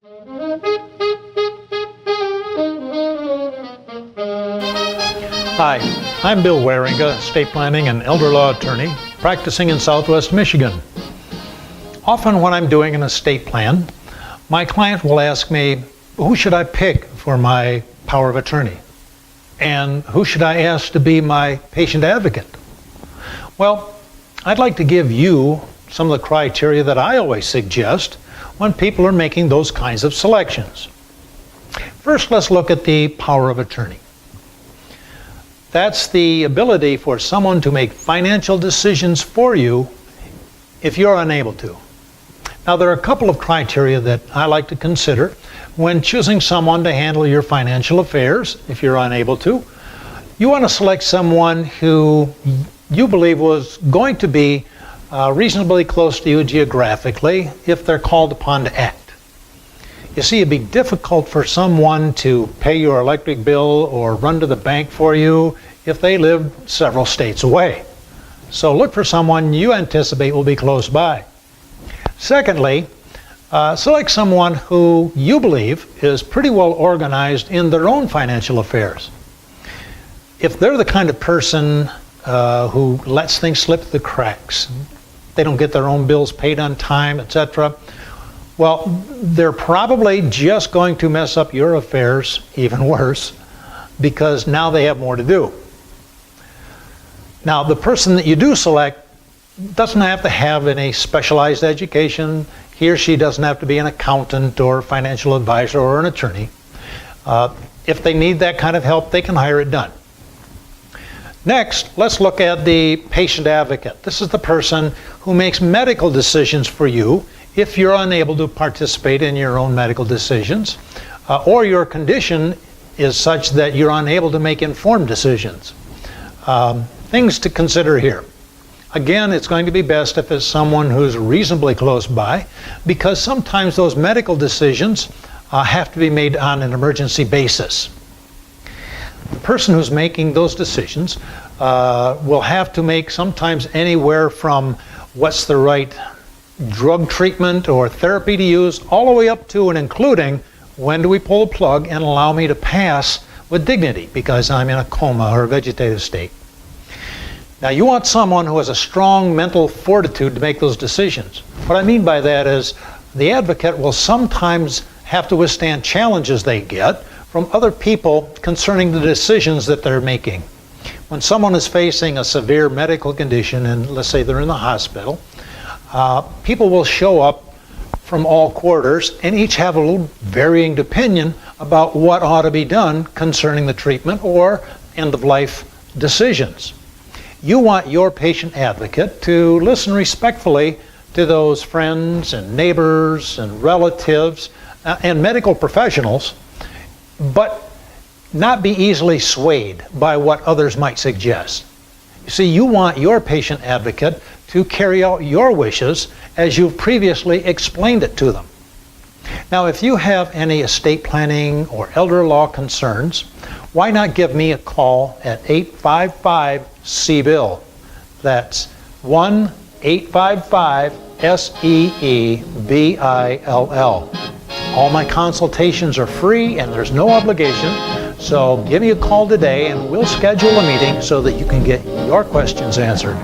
Hi, I'm Bill Wieringa, estate planning and elder law attorney, practicing in Southwest Michigan. Often when I'm doing an estate plan, my client will ask me, who should I pick for my power of attorney? And who should I ask to be my patient advocate? Well, I'd like to give you some of the criteria that I always suggest when people are making those kinds of selections. First, let's look at the power of attorney. That's the ability for someone to make financial decisions for you if you're unable to. Now, there are a couple of criteria that I like to consider when choosing someone to handle your financial affairs if you're unable to. You want to select someone who you believe was going to be reasonably close to you geographically if they're called upon to act. You see, it'd be difficult for someone to pay your electric bill or run to the bank for you if they live several states away. So look for someone you anticipate will be close by. Secondly, select someone who you believe is pretty well organized in their own financial affairs. If they're the kind of person who lets things slip through the cracks, they don't get their own bills paid on time, etc., well, they're probably just going to mess up your affairs even worse because now they have more to do. Now, the person that you do select doesn't have to have any specialized education. He or she doesn't have to be an accountant or financial advisor or an attorney. If they need that kind of help, they can hire it done. Next, let's look at the patient advocate. This is the person who makes medical decisions for you if you're unable to participate in your own medical decisions, or your condition is such that you're unable to make informed decisions. Things to consider here. Again, it's going to be best if it's someone who's reasonably close by, because sometimes those medical decisions have to be made on an emergency basis. The person who's making those decisions will have to make sometimes anywhere from what's the right drug treatment or therapy to use, all the way up to and including when do we pull the plug and allow me to pass with dignity because I'm in a coma or a vegetative state. Now, you want someone who has a strong mental fortitude to make those decisions. What I mean by that is the advocate will sometimes have to withstand challenges they get from other people concerning the decisions that they're making. When someone is facing a severe medical condition, and let's say they're in the hospital, people will show up from all quarters and each have a little varying opinion about what ought to be done concerning the treatment or end-of-life decisions. You want your patient advocate to listen respectfully to those friends and neighbors and relatives and medical professionals, but not be easily swayed by what others might suggest. You see, you want your patient advocate to carry out your wishes as you've previously explained it to them. Now, if you have any estate planning or elder law concerns, why not give me a call at 855-SEE-BILL. That's 1-855-SEE-BILL. All my consultations are free and there's no obligation, so give me a call today and we'll schedule a meeting so that you can get your questions answered.